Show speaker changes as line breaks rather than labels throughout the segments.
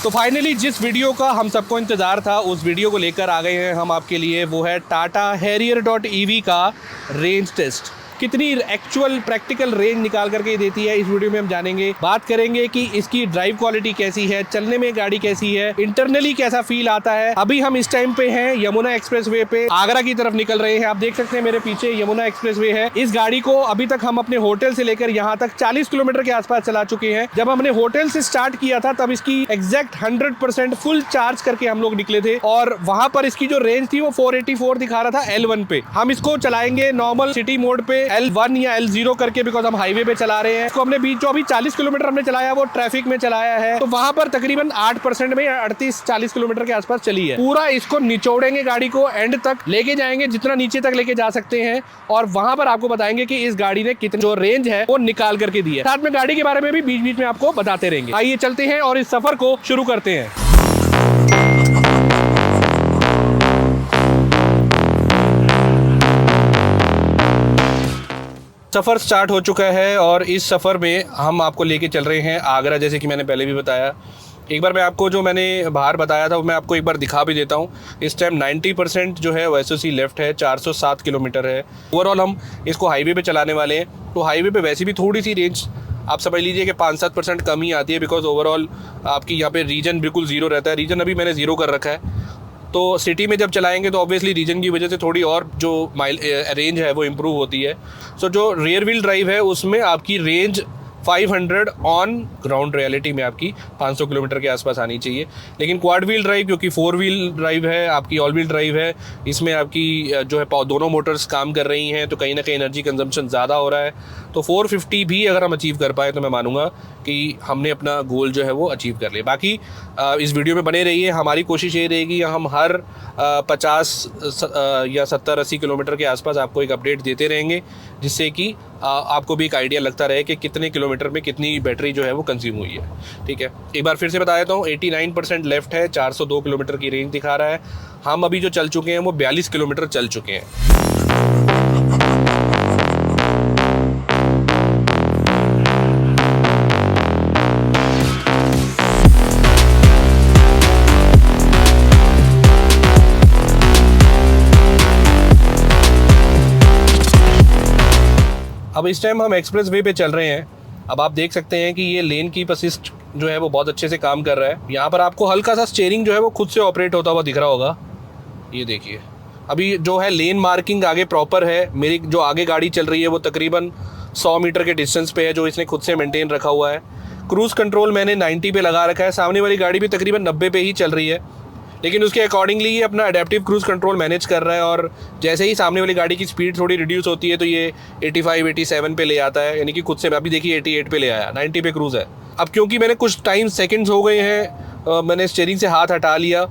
तो फाइनली जिस वीडियो का हम सबको इंतज़ार था उस वीडियो को लेकर आ गए हैं हम आपके लिए। वो है टाटा हैरियर.ईवी का रेंज टेस्ट। कितनी एक्चुअल प्रैक्टिकल रेंज निकाल करके देती है इस वीडियो में हम जानेंगे। बात करेंगे कि इसकी ड्राइव क्वालिटी कैसी है, चलने में गाड़ी कैसी है, इंटरनली कैसा फील आता है। अभी हम इस टाइम पे हैं यमुना एक्सप्रेसवे पे, आगरा की तरफ निकल रहे हैं। आप देख सकते हैं मेरे पीछे यमुना एक्सप्रेसवे है। इस गाड़ी को अभी तक हम अपने होटल से लेकर यहाँ तक 40 किलोमीटर के आसपास चला चुके हैं। जब हमने होटल से स्टार्ट किया था तब इसकी एग्जैक्ट 100% फुल चार्ज करके हम लोग निकले थे और वहां पर इसकी जो रेंज थी वो 484 दिखा रहा था L1 पे। हम इसको चलाएंगे नॉर्मल सिटी मोड पे L1 या L0 करके, बिकॉज हम हाईवे पे चला रहे हैं। इसको हमने बीच जो अभी 40 किलोमीटर हमने चलाया वो ट्रैफिक में चलाया है, तो वहां पर तकरीबन 8% में 38-40 किलोमीटर के आसपास चली है। पूरा इसको निचोड़ेंगे, गाड़ी को एंड तक लेके जाएंगे, जितना नीचे तक लेके जा सकते हैं, और वहां पर आपको बताएंगे कि इस गाड़ी ने कितनी जो रेंज है वो निकाल करके दी है। साथ में गाड़ी के बारे में भी बीच बीच में आपको बताते रहेंगे। आइए चलते हैं और इस सफर को शुरू करते हैं। सफ़र स्टार्ट हो चुका है और इस सफ़र में हम आपको लेके चल रहे हैं आगरा, जैसे कि मैंने पहले भी बताया। एक बार मैं आपको जो मैंने बाहर बताया था वो मैं आपको एक बार दिखा भी देता हूँ। इस टाइम 90% जो है SOC लेफ़्ट है, 407 किलोमीटर है। ओवरऑल हम इसको हाईवे पे चलाने वाले हैं, तो हाईवे पे वैसे भी थोड़ी सी रेंज आप समझ लीजिए कि 5-7% कम ही आती है, बिकॉज ओवरऑल आपकी यहाँ पे रीजन बिल्कुल ज़ीरो रहता है। रीजन अभी मैंने ज़ीरो कर रखा है, तो सिटी में जब चलाएंगे तो ऑब्वियसली रीजन की वजह से थोड़ी और जो माइल रेंज है वो इम्प्रूव होती है। सो जो रियर व्हील ड्राइव है उसमें आपकी रेंज 500 ऑन ग्राउंड रियलिटी में आपकी 500 किलोमीटर के आसपास आनी चाहिए। लेकिन क्वाड व्हील ड्राइव, क्योंकि 4 व्हील ड्राइव है, आपकी ऑल व्हील ड्राइव है, इसमें आपकी जो है दोनों मोटर्स काम कर रही हैं, तो कहीं ना कहीं एनर्जी कंजम्पशन ज़्यादा हो रहा है। तो 450 भी अगर हम अचीव कर पाए तो मैं मानूंगा कि हमने अपना गोल जो है वो अचीव कर लिया। बाकी इस वीडियो में बने रहिए। हमारी कोशिश ये रहेगी हम हर 50 या 70-80 किलोमीटर के आसपास आपको एक अपडेट देते रहेंगे, जिससे कि आपको भी एक आइडिया लगता रहे कि कितने किलोमीटर में कितनी बैटरी जो है वो कंज्यूम हुई है। ठीक है, एक बार फिर से बता देता हूँ, 89% लेफ्ट है, 402 किलोमीटर की रेंज दिखा रहा है। हम अभी जो चल चुके हैं वो 42 किलोमीटर चल चुके हैं। अब इस टाइम हम एक्सप्रेस वे पे चल रहे हैं। अब आप देख सकते हैं कि ये लेन कीप असिस्ट जो है वो बहुत अच्छे से काम कर रहा है। यहाँ पर आपको हल्का सा स्टीयरिंग जो है वो खुद से ऑपरेट होता हुआ दिख रहा होगा। ये देखिए, अभी जो है लेन मार्किंग आगे प्रॉपर है। मेरी जो आगे गाड़ी चल रही है वो तकरीबन 100 मीटर के डिस्टेंस पे है, जो इसने खुद से मेंटेन रखा हुआ है। क्रूज़ कंट्रोल मैंने 90 पे लगा रखा है। सामने वाली गाड़ी भी तकरीबन 90 पे ही चल रही है, लेकिन उसके अकॉर्डिंगली ये अपना अडेप्टिव क्रूज़ कंट्रोल मैनेज कर रहा है, और जैसे ही सामने वाली गाड़ी की स्पीड थोड़ी रिड्यूस होती है तो ये 85-87 पे ले आता है, यानी कि खुद से। अभी देखिए 88 पे ले आया, 90 पे क्रूज़ है। अब क्योंकि मैंने कुछ टाइम सेकंड्स हो गए हैं, मैंने स्टीयरिंग से हाथ हटा लिया,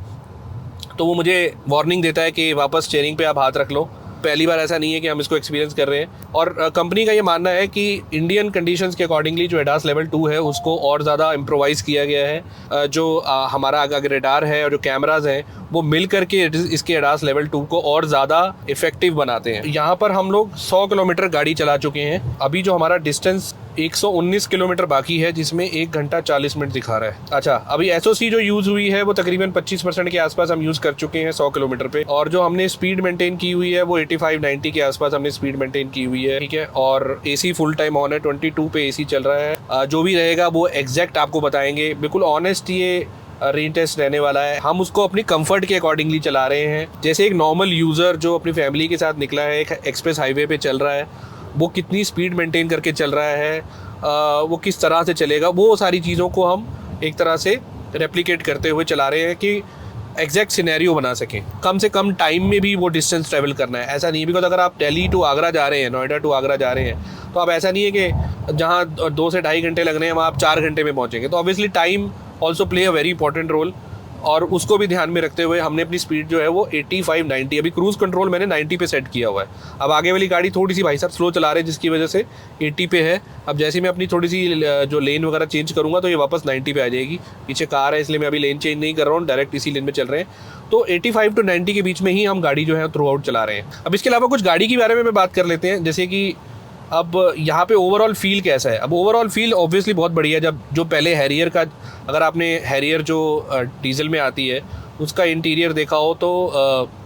तो वो मुझे वार्निंग देता है कि वापस स्टीयरिंग पे आप हाथ रख लो। पहली बार ऐसा नहीं है कि हम इसको एक्सपीरियंस कर रहे हैं, और कंपनी का ये मानना है कि इंडियन कंडीशंस के अकॉर्डिंगली जो ADAS लेवल 2 है उसको और ज़्यादा इम्प्रोवाइज़ किया गया है। जो हमारा आगे रेडार है और जो कैमराज हैं वो मिल करके इसके ADAS लेवल 2 को और ज़्यादा इफेक्टिव बनाते हैं। यहाँ पर हम लोग 100 किलोमीटर गाड़ी चला चुके हैं। अभी जो हमारा डिस्टेंस 119 किलोमीटर बाकी है, जिसमें 1 घंटा 40 मिनट दिखा रहा है। अच्छा, अभी SOC जो यूज़ हुई है वो तकरीबन 25% के आसपास हम यूज़ कर चुके हैं 100 किलोमीटर पे, और जो हमने स्पीड मेंटेन की हुई है वो 85-90 के आसपास हमने स्पीड मेंटेन की हुई है। ठीक है, और AC फुल टाइम ऑन है, 22 पे AC चल रहा है। जो भी रहेगा वो एग्जैक्ट आपको बताएंगे। बिल्कुल ऑनेस्ट ये रेंज टेस्ट रहने वाला है। हम उसको अपनी कंफर्ट के अकॉर्डिंगली चला रहे हैं। जैसे एक नॉर्मल यूज़र जो अपनी फैमिली के साथ निकला है, एक एक्सप्रेस हाईवे पे चल रहा है, वो कितनी स्पीड मेंटेन करके चल रहा है, वो किस तरह से चलेगा, वो सारी चीज़ों को हम एक तरह से रेप्लिकेट करते हुए चला रहे हैं कि एग्जैक्ट सिनेरियो बना सकें। कम से कम टाइम में भी वो डिस्टेंस ट्रैवल करना है। ऐसा नहीं, बिकॉज अगर आप दिल्ली टू आगरा जा रहे हैं, नोएडा टू आगरा जा रहे हैं, तो अब ऐसा नहीं है कि जहाँ 2 से ढाई घंटे लग रहे हैं वहाँ आप 4 घंटे में पहुँचेंगे। तो obviously time also play a very important role, और उसको भी ध्यान में रखते हुए हमने अपनी स्पीड जो है वो 85-90, अभी क्रूज़ कंट्रोल मैंने 90 पे सेट किया हुआ है। अब आगे वाली गाड़ी थोड़ी सी भाई साहब स्लो चला रहे हैं, जिसकी वजह से 80 पे है। अब जैसे मैं अपनी थोड़ी सी जो लेन वगैरह चेंज करूँगा तो ये वापस 90 पे आ जाएगी। पीछे कार है इसलिए मैं अभी लेन चेंज नहीं कर रहा हूँ, डायरेक्ट इसी लेन में चल रहे हैं। तो 85 to 90 के बीच में ही हम गाड़ी जो है थ्रू आउट चला रहे हैं। अब इसके अलावा कुछ गाड़ी के बारे में बात कर लेते हैं, जैसे कि अब यहाँ पे ओवरऑल फील कैसा है? अब ओवरऑल फील ऑब्वियसली बहुत बढ़िया है। जब जो पहले हैरियर का, अगर आपने हैरियर जो डीजल में आती है उसका इंटीरियर देखा हो तो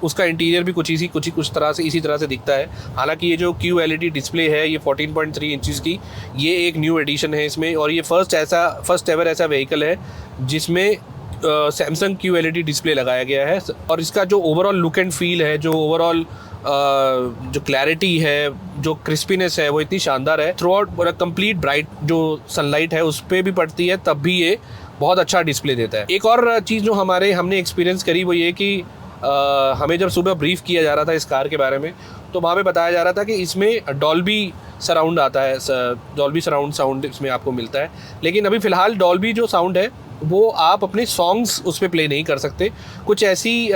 उसका इंटीरियर भी कुछ इसी तरह से दिखता है। हालांकि ये जो QLED डिस्प्ले है ये 14.3 इंचज़ की, ये एक न्यू एडिशन है इसमें, और ये फर्स्ट एवर ऐसा व्हीकल है जिसमें सैमसंग QLED डिस्प्ले लगाया गया है। और इसका जो ओवरऑल लुक एंड फील है, जो ओवरऑल जो क्लैरिटी है, जो क्रिस्पीनेस है, वो इतनी शानदार है। थ्रू आउट कंप्लीट ब्राइट जो सनलाइट है उस पर भी पड़ती है तब भी ये बहुत अच्छा डिस्प्ले देता है। एक और चीज़ जो हमने एक्सपीरियंस करी वो ये कि हमें जब सुबह ब्रीफ किया जा रहा था इस कार के बारे में, तो वहाँ पे बताया जा रहा था कि इसमें डॉल्बी सराउंड आता है, डॉल्बी सराउंड साउंड इसमें आपको मिलता है। लेकिन अभी फ़िलहाल डॉल्बी जो साउंड है वो आप अपने सॉन्ग्स उस पर प्ले नहीं कर सकते। कुछ ऐसी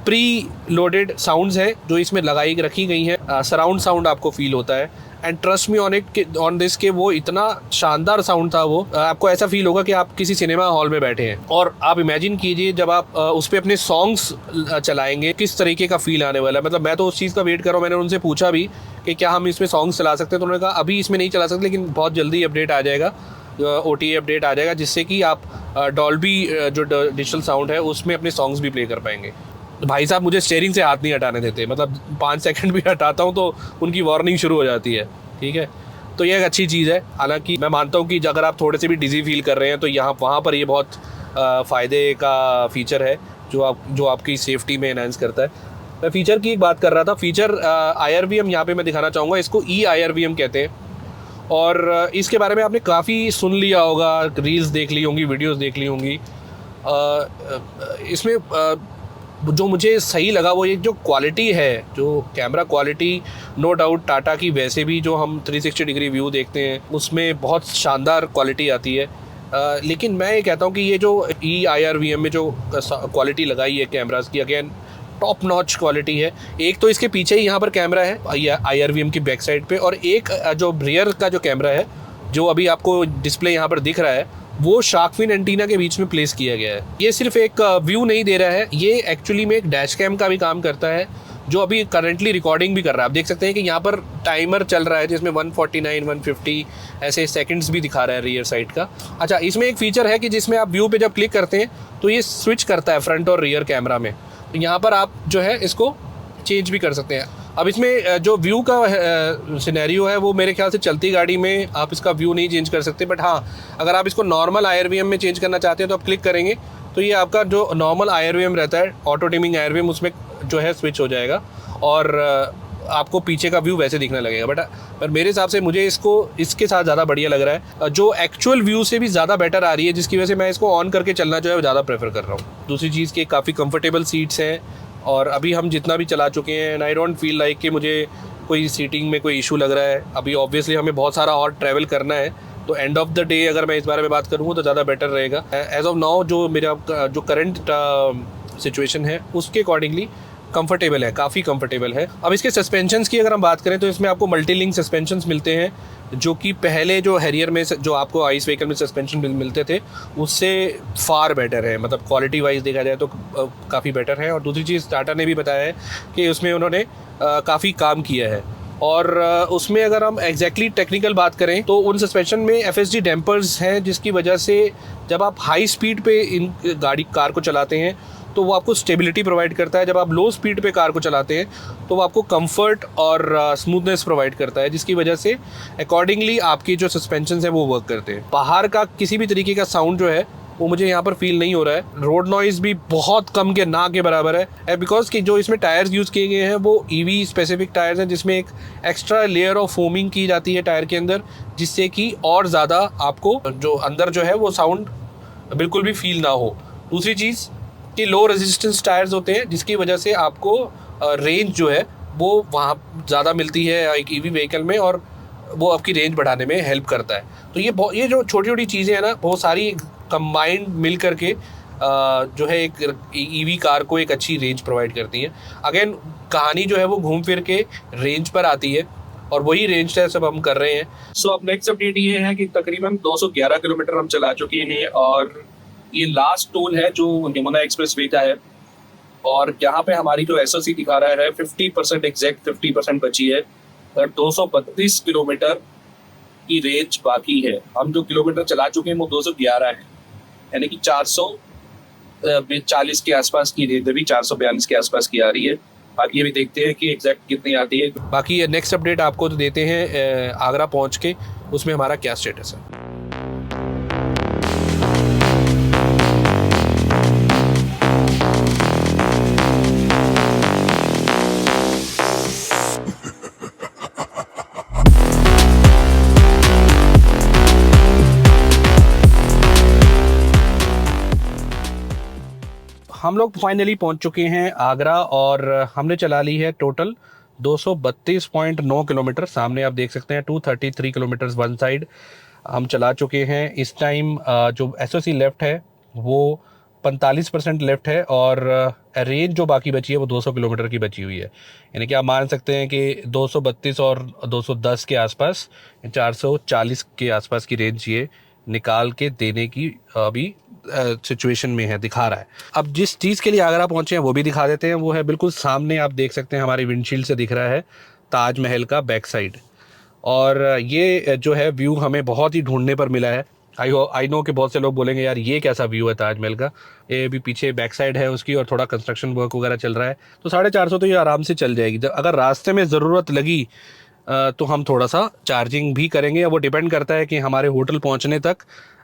प्री लोडेड साउंड्स हैं जो इसमें रखी गई हैं, सराउंड साउंड आपको फील होता है। And trust me on this के वो इतना शानदार साउंड था, वो आपको ऐसा फील होगा कि आप किसी सिनेमा हॉल में बैठे हैं। और आप इमेजिन कीजिए जब आप उस पर अपने सॉन्ग्स चलाएंगे किस तरीके का फील आने वाला है। मतलब मैं तो उस चीज़ का वेट कर रहा हूँ। मैंने उनसे पूछा भी कि क्या हम इसमें सॉन्ग्स चला सकते हैं, तो उन्होंने कहा अभी इसमें नहीं चला सकते, लेकिन बहुत जल्दी अपडेट आ जाएगा, OTA अपडेट आ जाएगा, जिससे कि आप डॉल्बी जो डिजिटल साउंड है उसमें अपने सॉन्ग्स भी प्ले कर पाएंगे। तो भाई साहब मुझे स्टीयरिंग से हाथ नहीं हटाने देते, मतलब 5 सेकंड भी हटाता हूँ तो उनकी वार्निंग शुरू हो जाती है। ठीक है, तो ये एक अच्छी चीज़ है। हालांकि मैं मानता हूँ कि अगर आप थोड़े से भी डिजी फील कर रहे हैं तो वहाँ पर ये बहुत फ़ायदे का फ़ीचर है जो आपकी सेफ्टी में एनहांस करता है। मैं फ़ीचर की एक बात कर रहा था। फ़ीचर IRVM यहाँ पे मैं दिखाना चाहूँगा, इसको IRVM कहते हैं। और इसके बारे में आपने काफ़ी सुन लिया होगा, रील्स देख ली होंगी, वीडियोस देख ली होंगी। इसमें जो मुझे सही लगा वो ये जो क्वालिटी है, जो camera quality, no doubt Tata की वैसे भी जो हम 360 डिग्री व्यू देखते हैं उसमें बहुत शानदार क्वालिटी आती है। लेकिन मैं ये कहता हूँ कि ये जो IRVM में जो क्वालिटी लगाई है कैमरास की, अगेन टॉप नॉच क्वालिटी है। एक तो इसके पीछे ही यहाँ पर कैमरा है IRVM की बैक साइड पे, और एक जो रियर का जो कैमरा है जो अभी आपको डिस्प्ले यहाँ पर दिख रहा है वो शार्क फिन एंटीना के बीच में प्लेस किया गया है। ये सिर्फ एक व्यू नहीं दे रहा है, ये एक्चुअली में एक डैश कैम का भी काम करता है जो अभी करंटली रिकॉर्डिंग भी कर रहा है। आप देख सकते हैं कि यहाँ पर टाइमर चल रहा है जिसमें 149, 150 ऐसे सेकंड्स भी दिखा रहा है रियर साइड का। अच्छा, इसमें एक फीचर है कि जिसमें आप व्यू पे जब क्लिक करते हैं तो ये स्विच करता है फ्रंट और रियर कैमरा में। तो यहाँ पर आप जो है इसको चेंज भी कर सकते हैं। अब इसमें जो व्यू का सिनेरियो है वो मेरे ख्याल से चलती गाड़ी में आप इसका व्यू नहीं चेंज कर सकते, बट हाँ अगर आप इसको नॉर्मल IRVM में चेंज करना चाहते हैं तो आप क्लिक करेंगे तो ये आपका जो नॉर्मल IRVM रहता है, ऑटो डिमिंग IRVM, उसमें जो है स्विच हो जाएगा और आपको पीछे का व्यू वैसे दिखने लगेगा। बट मेरे हिसाब से मुझे इसके साथ ज़्यादा बढ़िया लग रहा है, जो एक्चुअल व्यू से भी ज़्यादा बेटर आ रही है, जिसकी वजह से मैं इसको ऑन करके चलना जो है ज़्यादा प्रेफर कर रहा हूँ। दूसरी चीज़ कि काफ़ी कंफर्टेबल सीट्स हैं और अभी हम जितना भी चला चुके हैं and I don't feel like कि मुझे कोई सीटिंग में कोई इशू लग रहा है। अभी ऑब्वियसली हमें बहुत सारा और ट्रैवल करना है, तो एंड ऑफ द डे अगर मैं इस बारे में बात करूँ तो ज़्यादा बेटर रहेगा। एज ऑफ नाउ जो मेरा जो करंट सिचुएशन है उसके अकॉर्डिंगली कंफर्टेबल है, काफ़ी कंफर्टेबल है। अब इसके सस्पेंशंस की अगर हम बात करें तो इसमें आपको मल्टी लिंक सस्पेंशंस मिलते हैं, जो कि पहले जो हैरियर में जो आपको आइस व्हीकल में सस्पेंशन मिलते थे उससे फार बेटर है। मतलब क्वालिटी वाइज देखा जाए तो काफ़ी बेटर है। और दूसरी चीज़ टाटा ने भी बताया है कि उसमें उन्होंने काफ़ी काम किया है। और उसमें अगर हम एग्जैक्टली टेक्निकल बात करें तो उन सस्पेंशन में FSD डैम्पर्स हैं, जिसकी वजह से जब आप हाई स्पीड पे इन कार को चलाते हैं तो वो आपको स्टेबिलिटी प्रोवाइड करता है। जब आप लो स्पीड पे कार को चलाते हैं तो वो आपको कंफर्ट और स्मूथनेस प्रोवाइड करता है, जिसकी वजह से अकॉर्डिंगली आपकी जो सस्पेंशन है वो वर्क करते हैं। बाहर का किसी भी तरीके का साउंड जो है वो मुझे यहाँ पर फील नहीं हो रहा है। रोड नॉइज़ भी बहुत कम के ना के बराबर है, बिकॉज कि जो इसमें टायर्स यूज़ किए गए हैं वो EV स्पेसिफिक टायर्स हैं, जिसमें एक एक्स्ट्रा लेयर ऑफ फोमिंग की जाती है टायर के अंदर, जिससे कि और ज़्यादा आपको जो अंदर जो है वो साउंड बिल्कुल भी फील ना हो। दूसरी चीज़ कि लो रेजिस्टेंस टायर्स होते हैं, जिसकी वजह से आपको रेंज जो है वो वहाँ ज़्यादा मिलती है एक EV व्हीकल में, और वो आपकी रेंज बढ़ाने में हेल्प करता है। तो ये जो छोटी छोटी चीज़ें हैं ना, बहुत सारी कंबाइंड मिल करके जो है एक EV कार को एक अच्छी रेंज प्रोवाइड करती हैं। अगेन कहानी जो है वो घूम फिर के रेंज पर आती है, और वही रेंज टेस्ट सब हम कर रहे हैं। सो अब नेक्स्ट अपडेट ये है कि तकरीबन 211 किलोमीटर हम चला चुके हैं, और ये लास्ट टोल है जो यमुना एक्सप्रेसवे का है, और यहाँ पे हमारी जो SOC दिखा रहा है 50% एग्जैक्ट 50% बची है।
और 232 किलोमीटर की रेंज बाकी है। हम जो किलोमीटर चला चुके हैं वो 211 है, यानी कि 440 के आसपास की रेंज, अभी 442 के आसपास की आ रही है। बाकी अभी देखते हैं कि एग्जैक्ट कितनी आती है।
बाकी नेक्स्ट अपडेट आपको तो देते हैं आगरा पहुंच के, उसमें हमारा क्या स्टेटस है। हम लोग फाइनली पहुंच चुके हैं आगरा और हमने चला ली है टोटल 232.9 किलोमीटर। सामने आप देख सकते हैं 233 किलोमीटर वन साइड हम चला चुके हैं। इस टाइम जो एसओसी लेफ़्ट है वो 45% लेफ़्ट है और रेंज जो बाकी बची है वो 200 किलोमीटर की बची हुई है। यानी कि आप मान सकते हैं कि 232 और 210 के आसपास, 440 के आसपास की रेंज ये निकाल के देने की अभी सिचुएशन में है, दिखा रहा है। अब जिस चीज़ के लिए आगरा पहुंचे हैं वो भी दिखा देते हैं। वो है बिल्कुल सामने, आप देख सकते हैं हमारी विंडशील्ड से दिख रहा है ताजमहल का बैक साइड। और ये जो है व्यू हमें बहुत ही ढूंढने पर मिला है। आई नो कि बहुत से लोग बोलेंगे यार ये कैसा व्यू है ताजमहल का। ये भी पीछे बैक साइड है उसकी और थोड़ा कंस्ट्रक्शन वर्क वगैरह चल रहा है, तो 450 तो ये आराम से चल जाएगी। अगर रास्ते में ज़रूरत लगी तो हम थोड़ा सा चार्जिंग भी करेंगे। वो डिपेंड करता है कि हमारे होटल पहुंचने तक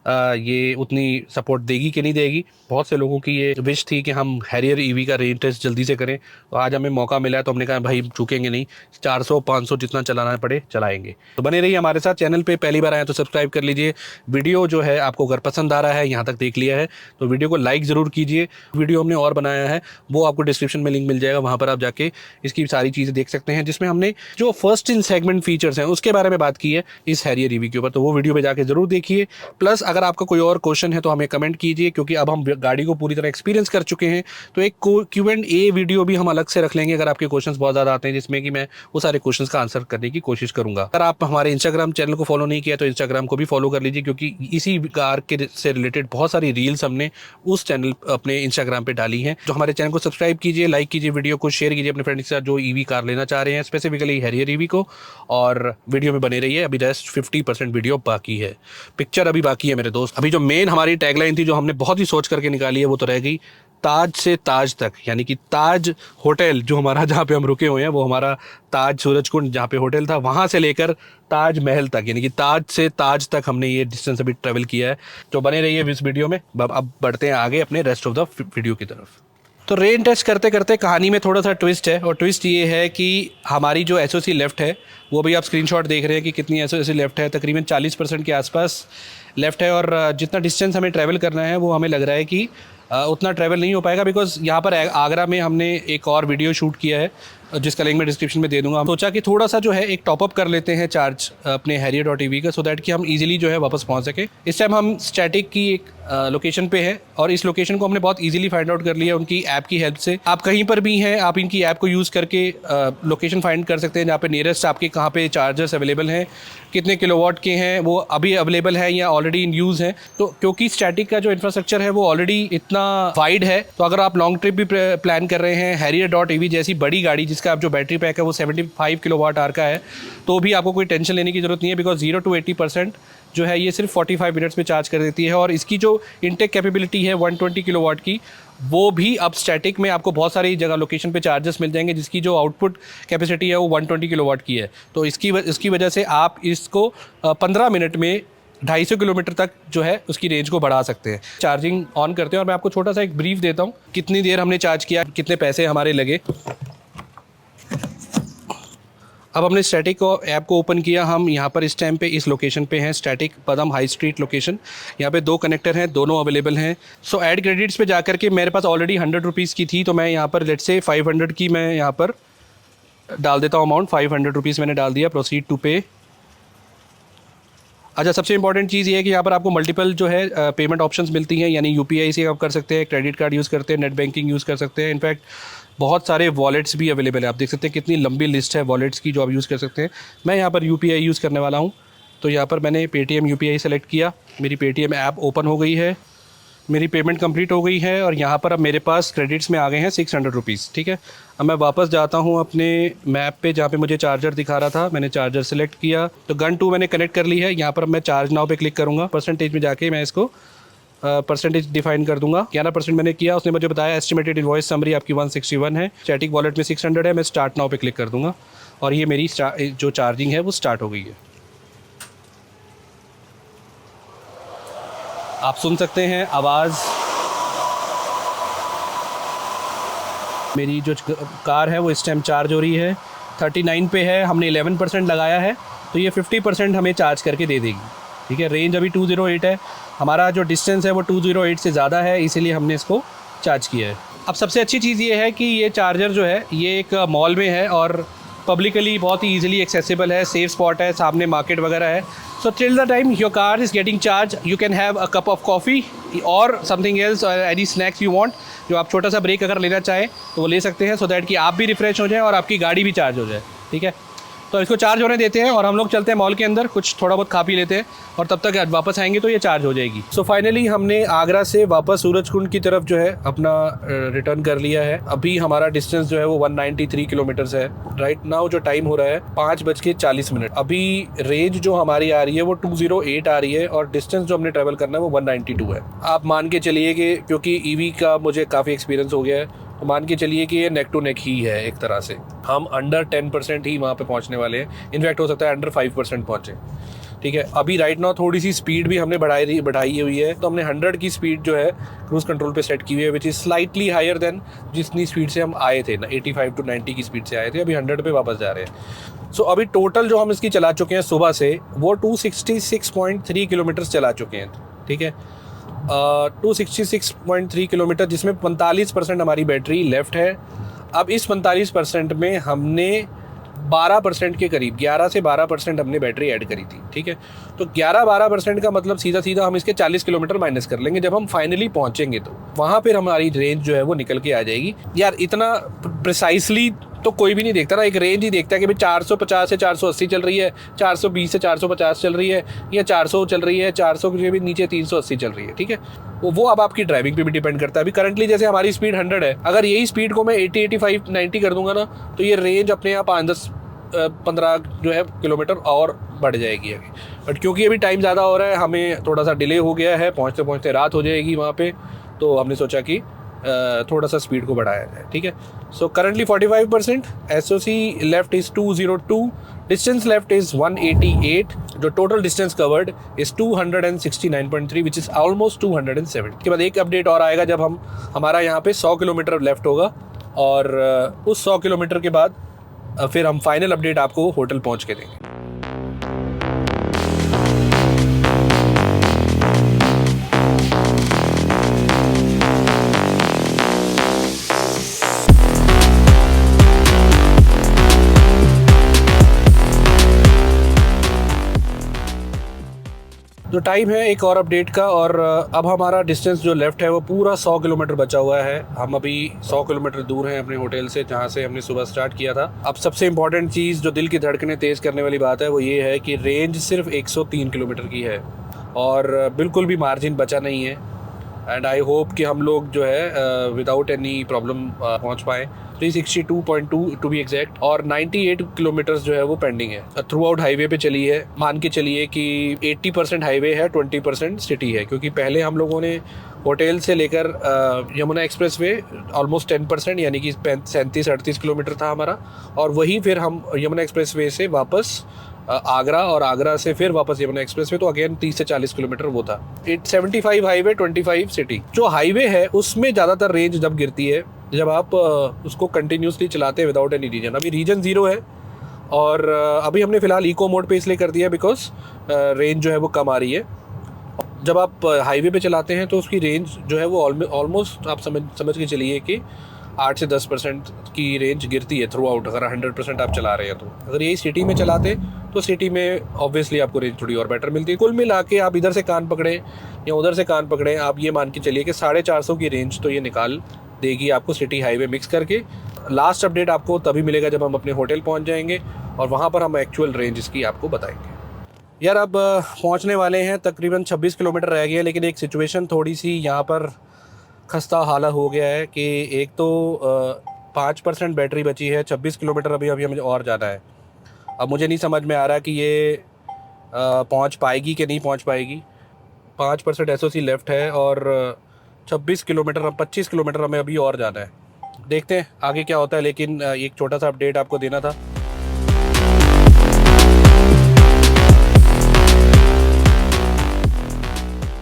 ये उतनी सपोर्ट देगी कि नहीं देगी। बहुत से लोगों की ये विश थी कि हम हैरियर ईवी का रेंज टेस्ट जल्दी से करें, तो आज हमें मौका मिला है तो हमने कहा भाई चूकेंगे नहीं, 400-500 जितना चलाना पड़े चलाएंगे। तो बने रहिए हमारे साथ। चैनल पे पहली बार आए तो सब्सक्राइब कर लीजिए। वीडियो जो है आपको अगर पसंद आ रहा है, यहाँ तक देख लिया है, तो वीडियो को लाइक ज़रूर कीजिए। वीडियो हमने और बनाया है, वो आपको डिस्क्रिप्शन में लिंक मिल जाएगा, वहाँ पर आप जाके इसकी सारी चीज़ें देख सकते हैं, जिसमें हमने जो फर्स्ट इन सेगमेंट फीचर्स हैं उसके बारे में बात की है इस हैरियर ईवी के ऊपर। तो वो वीडियो पे जाके ज़रूर देखिए। प्लस अगर आपका कोई और क्वेश्चन है तो हमें कमेंट कीजिए, क्योंकि अब हम गाड़ी को पूरी तरह एक्सपीरियंस कर चुके हैं, तो एक Q&A वीडियो भी हम अलग से रख लेंगे अगर आपके क्वेश्चंस बहुत ज़्यादा आते हैं, जिसमें कि मैं वो सारे क्वेश्चंस का आंसर करने की कोशिश करूंगा। अगर आप हमारे इंस्टाग्राम चैनल को फॉलो नहीं किया तो इंस्टाग्राम को भी फॉलो कर लीजिए, क्योंकि इसी कार के से रिलेटेड बहुत सारी रील्स हमने उस चैनल अपने इंस्टाग्राम पर डाली हैं। तो हमारे चैनल को सब्सक्राइब कीजिए, लाइक कीजिए, वीडियो को शेयर कीजिए अपने फ्रेंड्स के साथ जो ईवी कार लेना चाह रहे हैं, स्पेसिफिकली हैरियर ईवी को। और वीडियो में बने रहिए, अभी रेस्ट 50% वीडियो बाकी है, पिक्चर अभी बाकी है मेरे दोस्त। अभी जो मेन हमारी टैगलाइन थी जो हमने बहुत ही सोच करके निकाली है वो तो रह गई, ताज से ताज तक। यानी कि ताज होटल जो हमारा जहाँ पे हम रुके हुए हैं वो हमारा ताज सूरजकुंड जहाँ पे होटल था, वहाँ से लेकर ताज महल तक, यानी कि ताज से ताज तक हमने ये डिस्टेंस अभी ट्रेवल किया है। तो बने रहिए इस वीडियो में। अब बढ़ते हैं आगे अपने रेस्ट ऑफ द वीडियो की तरफ। तो रेन टेस्ट करते करते कहानी में थोड़ा सा ट्विस्ट है, और ट्विस्ट ये है कि हमारी जो एसओसी लेफ़्ट है वो भी आप स्क्रीनशॉट देख रहे हैं कि कितनी एसओसी लेफ़्ट है, तकरीबन 40% के आसपास लेफ़्ट है। और जितना डिस्टेंस हमें ट्रैवल करना है वो हमें लग रहा है कि उतना ट्रैवल नहीं हो पाएगा, बिकॉज़ यहाँ पर आगरा में हमने एक और वीडियो शूट किया है जिसका लिंक मैं डिस्क्रिप्शन में दे दूंगा। सोचा कि थोड़ा सा जो है एक टॉपअप कर लेते हैं चार्ज अपने हैरियर.ev का, सो दैट कि हम इजीली जो है वापस पहुंच सके। इस टाइम हम स्टैटिक की एक लोकेशन पे है, और इस लोकेशन को हमने बहुत इजीली फाइंड आउट कर लिया उनकी ऐप की हेल्प से। आप कहीं पर भी हैं, आप इनकी ऐप को यूज़ करके लोकेशन फाइंड कर सकते हैं जहाँ पे नियरेस्ट आपके कहाँ पे चार्जर्स अवेलेबल हैं, कितने किलोवाट के हैं, वो अभी अवेलेबल है या ऑलरेडी इन यूज़ हैं। तो क्योंकि स्टैटिक का जो इंफ्रास्ट्रक्चर है वो ऑलरेडी इतना वाइड है, तो अगर आप लॉन्ग ट्रिप भी प्लान कर रहे हैं, हैरियर.ev जैसी बड़ी गाड़ी जिसका आप जो बैटरी पैक है वो 75 किलोवाट आवर का है, तो भी आपको कोई टेंशन लेने की ज़रूरत नहीं है, बिकॉज 0 to 80% जो है ये सिर्फ 45 मिनट्स में चार्ज कर देती है। और इसकी जो इनटेक कैपेबिलिटी है 120 किलोवाट की, वो भी अब स्टैटिक में आपको बहुत सारी जगह लोकेशन पे चार्जेस मिल जाएंगे जिसकी जो आउटपुट कैपेसिटी है वो 120 किलोवाट की है। तो इसकी वजह से आप इसको 15 मिनट में 250 किलोमीटर तक जो है उसकी रेंज को बढ़ा सकते हैं। चार्जिंग ऑन करते हैं और मैं आपको छोटा सा एक ब्रीफ देता हूँ कितनी देर हमने चार्ज किया, कितने पैसे हमारे लगे। अब हमने स्टैटिक को ऐप को ओपन किया, हम यहाँ पर इस टाइम पे इस लोकेशन पे हैं, स्टैटिक पदम हाई स्ट्रीट लोकेशन। यहाँ पे 2 कनेक्टर हैं, दोनों अवेलेबल हैं। सो ऐड क्रेडिट्स पे जाकर के मेरे पास ऑलरेडी 100 रुपीज़ की थी, तो मैं यहाँ पर लेट्स से 500 की मैं यहाँ पर डाल देता हूँ अमाउंट। 500 रुपीज़ मैंने डाल दिया, प्रोसीड टू पे। अच्छा, सबसे इंपॉर्टेंट चीज़ ये है कि यहाँ पर आपको मल्टीपल जो है पेमेंट ऑप्शंस मिलती हैं, यानी UPI से आप कर सकते हैं, क्रेडिट कार्ड यूज़ करते हैं, नेट बैंकिंग यूज़ कर सकते हैं। इनफैक्ट बहुत सारे वॉलेट्स भी अवेलेबल है, आप देख सकते हैं कितनी लंबी लिस्ट है वॉलेट्स की जो आप यूज़ कर सकते हैं। मैं यहाँ पर UPI यूज़ करने वाला हूँ, तो यहाँ पर मैंने पेटीएम UPI सेलेक्ट किया, मेरी पेटीएम ऐप ओपन हो गई है। मेरी पेमेंट कंप्लीट हो गई है और यहाँ पर अब मेरे पास क्रेडिट्स में आ गए हैं 600 रुपीज़। ठीक है, अब मैं वापस जाता हूँ अपने मैप पे जहाँ पे मुझे चार्जर दिखा रहा था। मैंने चार्जर सेलेक्ट किया तो गन 2 मैंने कनेक्ट कर ली है। यहाँ पर अब मैं चार्ज नाउ पे क्लिक करूँगा। परसेंटेज में जाके मैं इसको परसेंटेज डिफाइन कर दूंगा। 11% मैंने किया। उसने मुझे बताया एस्टिमेटेड इनवॉइस समरी आपकी 161 है, स्टैटिक वॉलेट में 600 है। मैं स्टार्ट नाउ पे क्लिक कर दूंगा और ये मेरी जो चार्जिंग है वो स्टार्ट हो गई है। आप सुन सकते हैं आवाज़। मेरी जो कार है वो इस टाइम चार्ज हो रही है, 39 पे है। हमने 11% लगाया है तो ये 50% हमें चार्ज करके दे देगी। ठीक है, रेंज अभी 208 है। हमारा जो डिस्टेंस है वो 208 से ज़्यादा है, इसीलिए हमने इसको चार्ज किया है। अब सबसे अच्छी चीज़ ये है कि ये चार्जर जो है ये एक मॉल में है और पब्लिकली बहुत ही ईजिली एक्सेसिबल है, सेफ स्पॉट है, सामने मार्केट वगैरह है। So till the time your car is getting charge you can have a cup of coffee और समथिंग एल्स और एनी स्नैक्स यू वांट। जो आप छोटा सा ब्रेक अगर लेना चाहें तो वो ले सकते हैं, सो दैट कि आप भी रिफ़्रेश हो जाएं और आपकी गाड़ी भी चार्ज हो जाए। ठीक है, तो इसको चार्ज होने देते हैं और हम लोग चलते हैं मॉल के अंदर, कुछ थोड़ा बहुत खा पी लेते हैं और तब तक वापस आएंगे तो ये चार्ज हो जाएगी। सो फाइनली हमने आगरा से वापस सूरजकुंड की तरफ जो है अपना रिटर्न कर लिया है। अभी हमारा डिस्टेंस जो है वो 193 किलोमीटर्स है। राइट नाउ जो टाइम हो रहा है 5:40। अभी रेंज जो हमारी आ रही है वो 208 आ रही है और डिस्टेंस जो हमने ट्रैवल करना है वो 192 है। आप मान के चलिए कि क्योंकि ईवी का मुझे काफ़ी एक्सपीरियंस हो गया है तो मान के चलिए कि ये नेक टू नेक ही है एक तरह से। हम अंडर 10% ही वहाँ पे पहुँचने वाले हैं। इनफैक्ट हो सकता है अंडर 5% पहुँचे। ठीक है, अभी राइट नाउ थोड़ी सी स्पीड भी हमने बढ़ाई हुई है, तो हमने 100 की स्पीड जो है क्रूज़ कंट्रोल पे सेट की हुई है, which is slightly higher than जितनी स्पीड से हम आए थे ना, 85 to 90 की स्पीड से आए थे। अभी 100 पे वापस जा रहे हैं। सो अभी टोटल जो हम इसकी चला चुके हैं सुबह से वो 266.3 किलोमीटर चला चुके हैं। ठीक है, 266.3 किलोमीटर, जिसमें 45% हमारी बैटरी लेफ़्ट है। अब इस 45% में हमने 12% के करीब 11 से 12% हमने बैटरी ऐड करी थी। ठीक है, तो 11-12% का मतलब सीधा सीधा हम इसके 40 किलोमीटर माइनस कर लेंगे। जब हम फाइनली पहुंचेंगे तो वहाँ पर हमारी रेंज जो है वो निकल के आ जाएगी। यार इतना प्रिसाइसली तो कोई भी नहीं देखता ना, एक रेंज ही देखता है कि भाई 450 से 480 चल रही है, 420 से 450 चल रही है या 400 चल रही है, 400 के भी नीचे 380 चल रही है। ठीक है, वो अब आपकी ड्राइविंग पे भी डिपेंड करता है। अभी करंटली जैसे हमारी स्पीड 100 है, अगर यही स्पीड को मैं 80, 85, 90 कर दूंगा ना तो ये रेंज अपने आप 5-10-15 जो है किलोमीटर और बढ़ जाएगी अभी। बट क्योंकि अभी टाइम ज़्यादा हो रहा है, हमें थोड़ा सा डिले हो गया है, पहुँचते पहुँचते रात हो जाएगी वहाँ पे, तो हमने सोचा कि थोड़ा सा स्पीड को बढ़ाया जाए। ठीक है, so currently 45%, SOC left is 202, distance left is 188, जो total distance covered is 269.3 which is almost 207। इसके बाद एक अपडेट और आएगा जब हमारा यहाँ पे 100 किलोमीटर लेफ्ट होगा और उस 100 किलोमीटर के बाद फिर हम फाइनल अपडेट आपको होटल पहुँच के देंगे। जो टाइम है एक और अपडेट का, और अब हमारा डिस्टेंस जो लेफ़्ट है वो पूरा 100 किलोमीटर बचा हुआ है। हम अभी 100 किलोमीटर दूर हैं अपने होटल से जहाँ से हमने सुबह स्टार्ट किया था। अब सबसे इम्पॉर्टेंट चीज़ जो दिल की धड़कनें तेज़ करने वाली बात है वो ये है कि रेंज सिर्फ 103 किलोमीटर की है और बिल्कुल भी मार्जिन बचा नहीं है। एंड आई होप कि हम लोग जो है विदाउट एनी प्रॉब्लम पहुंच पाएँ। 362.2 टू बी एग्जैक्ट, और 98 किलोमीटर्स जो है वो पेंडिंग है। थ्रू आउट हाईवे पे चली है। मान के चलिए कि 80% हाईवे है, 20% सिटी है, क्योंकि पहले हम लोगों ने होटल से लेकर यमुना एक्सप्रेस वे ऑलमोस्ट 10% यानी कि 37-38 किलोमीटर था हमारा, और वही फिर हम यमुना एक्सप्रेस वे से वापस आगरा, और आगरा से फिर वापस यमुना एक्सप्रेस वे, तो अगेन 30 से 40 किलोमीटर वो था। 75 हाईवे, 25 सिटी। जो हाईवे है उसमें ज़्यादातर रेंज जब गिरती है जब आप उसको कंटिन्यूसली चलाते हैं विदाउट एनी रीजन। अभी रीजन 0 है और अभी हमने फ़िलहाल इको मोड पे इसलिए कर दिया बिकॉज रेंज जो है वो कम आ रही है। जब आप हाईवे पे चलाते हैं तो उसकी रेंज जो है वो ऑलमोस्ट आप समझ के चलिए कि 8 से 10% की रेंज गिरती है थ्रू आउट, अगर 100% आप चला रहे हैं तो। अगर यही सिटी में चलाते तो सिटी में ऑब्वियसली आपको रेंज थोड़ी और बेटर मिलती है। कुल मिला के आप इधर से कान पकड़ें या उधर से कान पकड़ें, आप ये मान के चलिए कि 450 की रेंज तो ये निकाल देगी आपको सिटी हाईवे मिक्स करके। लास्ट अपडेट आपको तभी मिलेगा जब हम अपने होटल पहुंच जाएंगे और वहां पर हम एक्चुअल रेंज इसकी आपको बताएंगे। यार अब पहुंचने वाले हैं, तकरीबन 26 किलोमीटर रह गए हैं, लेकिन एक सिचुएशन थोड़ी सी यहाँ पर खस्ता हालत हो गया है कि एक तो 5% बैटरी बची है, 26 किलोमीटर अभी अभी हमें और जाना है। अब मुझे नहीं समझ में आ रहा कि ये पहुंच पाएगी कि नहीं पहुंच पाएगी। 5% SOC लेफ़्ट है और 26 किलोमीटर, अब 25 किलोमीटर हमें अभी और जाना है। देखते हैं आगे क्या होता है, लेकिन एक छोटा सा अपडेट आपको देना था।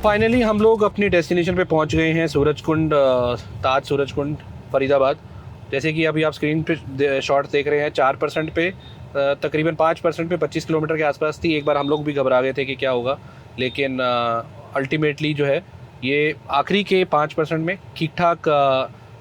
फाइनली हम लोग अपनी डेस्टिनेशन पे पहुंच गए हैं, सूरजकुंड, ताज सूरजकुंड, फरीदाबाद। जैसे कि अभी आप स्क्रीन पे शॉट्स देख रहे हैं, 4% पे तकरीबन 5% पे 25 किलोमीटर के आसपास थी। एक बार हम लोग भी घबरा गए थे कि क्या होगा, लेकिन अल्टीमेटली जो है ये आखिरी के 5% में ठीक ठाक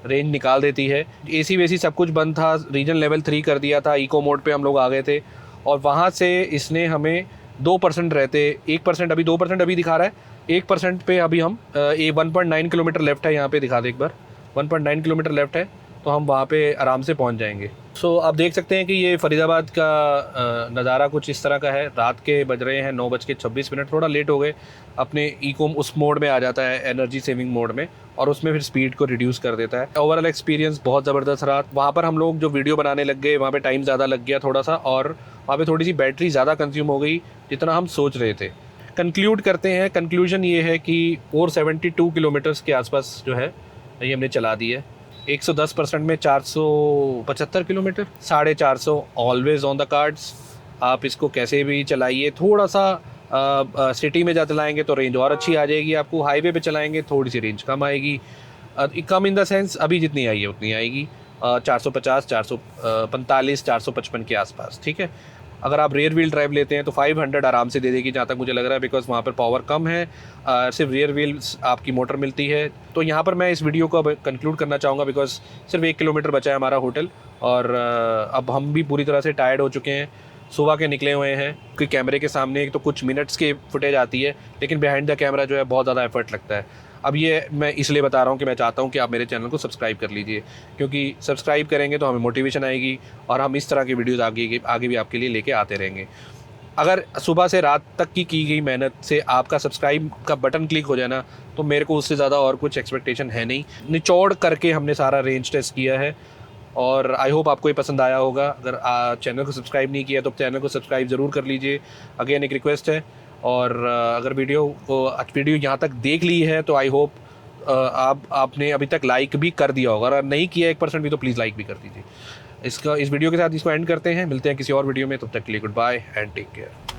रेंज निकाल देती है। AC वेसी सब कुछ बंद था, रीजन लेवल 3 कर दिया था, इको मोड पे हम लोग आ गए थे और वहाँ से इसने हमें 2% रहते, 1% अभी 2% अभी दिखा रहा है, 1% पे अभी हम 1.9 किलोमीटर लेफ़्ट है, यहाँ पे दिखा दे एक बार, 1.9 किलोमीटर लेफ़्ट है, तो हम वहाँ पे आराम से पहुँच जाएंगे। सो आप देख सकते हैं कि ये फरीदाबाद का नज़ारा कुछ इस तरह का है। रात के बज रहे हैं 9:26, थोड़ा लेट हो गए, अपने इको उस मोड में आ जाता है, एनर्जी सेविंग मोड में, और उसमें फिर स्पीड को रिड्यूस कर देता है। ओवरऑल एक्सपीरियंस बहुत ज़बरदस्त रहा। वहाँ पर हम लोग जो वीडियो बनाने लग गए, वहाँ पे टाइम ज़्यादा लग गया थोड़ा सा, और वहाँ पे थोड़ी सी बैटरी ज़्यादा कंज्यूम हो गई जितना हम सोच रहे थे। कंक्लूड करते हैं, कंक्लूजन ये है कि 472 किलोमीटर्स के आसपास जो है ये हमने चला दी है। 110% में 475 kilometre, 450 always on the cards. आप इसको कैसे भी चलाइए, थोड़ा सा सिटी में जा चलाएंगे तो रेंज और अच्छी आ जाएगी आपको, हाईवे पे चलाएंगे थोड़ी सी रेंज कम आएगी, कम इन द सेंस अभी जितनी आई है उतनी आएगी, 450, 445, 455 के आसपास, ठीक है। अगर आप रियर व्हील ड्राइव लेते हैं तो 500 आराम से दे देगी, जहाँ तक मुझे लग रहा है, बिकॉज वहाँ पर पावर कम है, सिर्फ रियर व्हील आपकी मोटर मिलती है। तो यहाँ पर मैं इस वीडियो को अब कंक्लूड करना चाहूँगा, बिकॉज सिर्फ 1 किलोमीटर बचा है हमारा होटल, और अब हम भी पूरी तरह से टायर्ड हो चुके हैं, सुबह के निकले हुए हैं। कि कैमरे के सामने एक तो कुछ मिनट्स की फुटेज आती है, लेकिन बिहाइंड द कैमरा जो है बहुत ज़्यादा एफर्ट लगता है। अब ये मैं इसलिए बता रहा हूँ कि मैं चाहता हूँ कि आप मेरे चैनल को सब्सक्राइब कर लीजिए, क्योंकि सब्सक्राइब करेंगे तो हमें मोटिवेशन आएगी और हम इस तरह की वीडियोज़ आगे भी आपके लिए लेके आते रहेंगे। अगर सुबह से रात तक की गई मेहनत से आपका सब्सक्राइब का बटन क्लिक हो जाए ना, तो मेरे को उससे ज़्यादा और कुछ एक्सपेक्टेशन है नहीं। निचोड़ करके हमने सारा रेंज टेस्ट किया है और आई होप आपको ये पसंद आया होगा। अगर चैनल को सब्सक्राइब नहीं किया तो चैनल को सब्सक्राइब ज़रूर कर लीजिए, अगेन एक रिक्वेस्ट है। और अगर वीडियो यहाँ तक देख ली है तो आई होप आपने अभी तक लाइक भी कर दिया होगा, अगर नहीं किया 1% भी तो प्लीज़ लाइक भी कर दीजिए। इस वीडियो के साथ इसको एंड करते हैं, मिलते हैं किसी और वीडियो में, तब तक के लिए goodbye and take care.